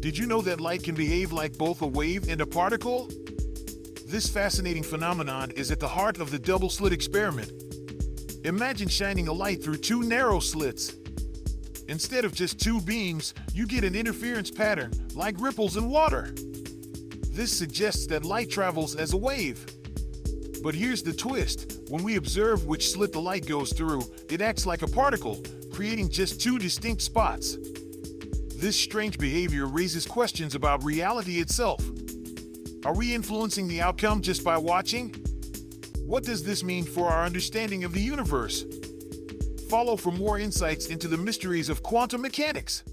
Did you know that light can behave like both a wave and a particle? This fascinating phenomenon is at the heart of the double-slit experiment. Imagine shining a light through two narrow slits. Instead of just two beams, you get an interference pattern, like ripples in water. This suggests that light travels as a wave. But here's the twist. When we observe which slit the light goes through, it acts like a particle, creating just two distinct spots. This strange behavior raises questions about reality itself. Are we influencing the outcome just by watching? What does this mean for our understanding of the universe? Follow for more insights into the mysteries of quantum mechanics.